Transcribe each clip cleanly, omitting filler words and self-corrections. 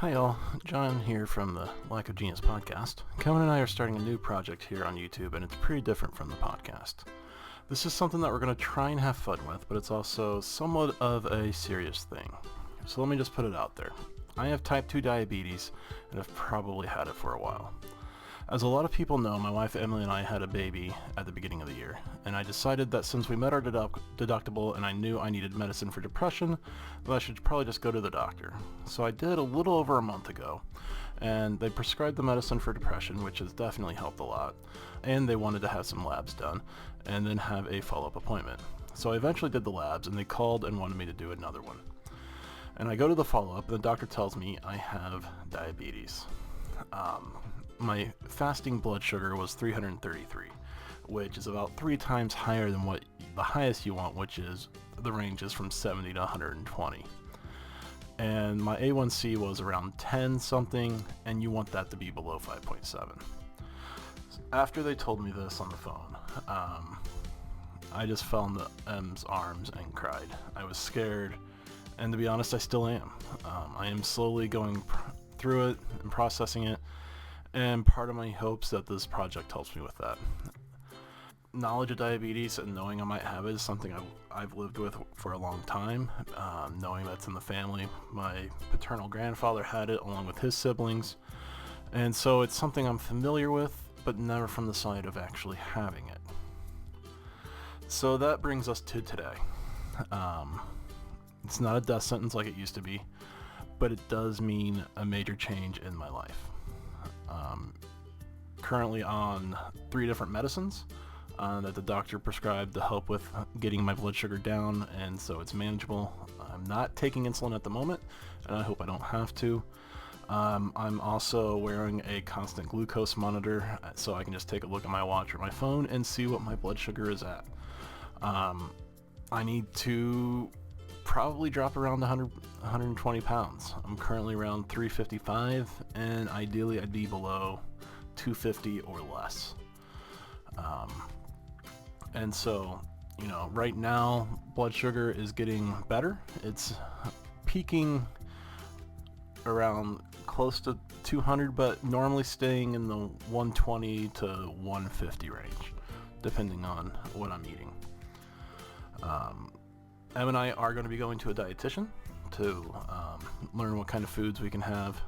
Hi all, John here from the Lack of Genius podcast. Kevin and I are starting a new project here on YouTube, and it's pretty different from the podcast. This is something that we're going to try and have fun with, but it's also somewhat of a serious thing. So let me just put it out there. I have type 2 diabetes, and have probably had it for a while. As a lot of people know, my wife Emily and I had a baby at the beginning of the year, and I decided that since we met our deductible and I knew I needed medicine for depression, that I should probably just go to the doctor. So I did a little over a month ago, and they prescribed the medicine for depression, which has definitely helped a lot, and they wanted to have some labs done, and then have a follow-up appointment. So I eventually did the labs, and they called and wanted me to do another one. And I go to the follow-up, and the doctor tells me I have diabetes. My fasting blood sugar was 333, which is about 3 times higher than what the highest you want, which is the range is from 70 to 120. And my A1C was around 10 something, and you want that to be below 5.7. After they told me this on the phone, I just fell into M's arms and cried. I was scared, and to be honest, I still am. I am slowly going through it and processing it. And part of my hopes that this project helps me with that. Knowledge of diabetes and knowing I might have it is something I've lived with for a long time. Knowing that's in the family. My paternal grandfather had it along with his siblings. And so it's something I'm familiar with, but never from the side of actually having it. So that brings us to today. It's not a death sentence like it used to be, but it does mean a major change in my life. Currently on 3 different medicines that the doctor prescribed to help with getting my blood sugar down, and so it's manageable. I'm not taking insulin at the moment, and I hope I don't have to. I'm also wearing a constant glucose monitor, so I can just take a look at my watch or my phone and see what my blood sugar is at. I need to probably drop around 120 pounds. I'm currently around 355, and ideally I'd be below 250 or less. And so, right now blood sugar is getting better. It's peaking around close to 200, but normally staying in the 120 to 150 range, depending on what I'm eating. Em and I are going to be going to a dietitian to learn what kind of foods we can have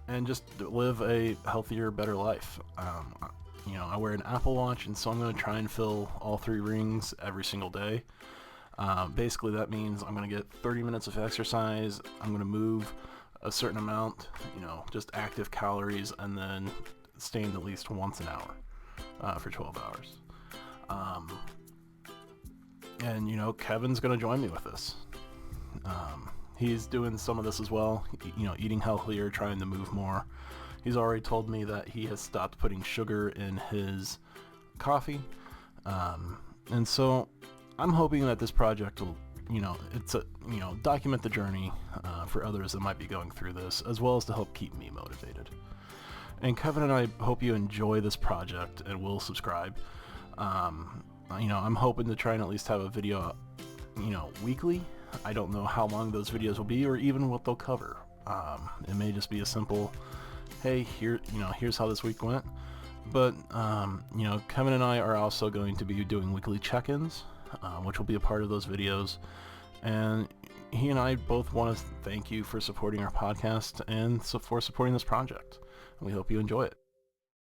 and just live a healthier, better life. I wear an Apple Watch, and so I'm going to try and fill all 3 rings every single day. Basically, that means I'm going to get 30 minutes of exercise, I'm going to move a certain amount, just active calories, and then stand at least once an hour for 12 hours. And Kevin's going to join me with this. He's doing some of this as well, eating healthier, trying to move more. He's already told me that he has stopped putting sugar in his coffee. And so I'm hoping that this project will, document the journey for others that might be going through this, as well as to help keep me motivated. And Kevin and I hope you enjoy this project and will subscribe. I'm hoping to try and at least have a video, weekly. I don't know how long those videos will be or even what they'll cover. It may just be a simple, hey, here's how this week went. But, Kevin and I are also going to be doing weekly check-ins, which will be a part of those videos. And he and I both want to thank you for supporting our podcast and for supporting this project. We hope you enjoy it.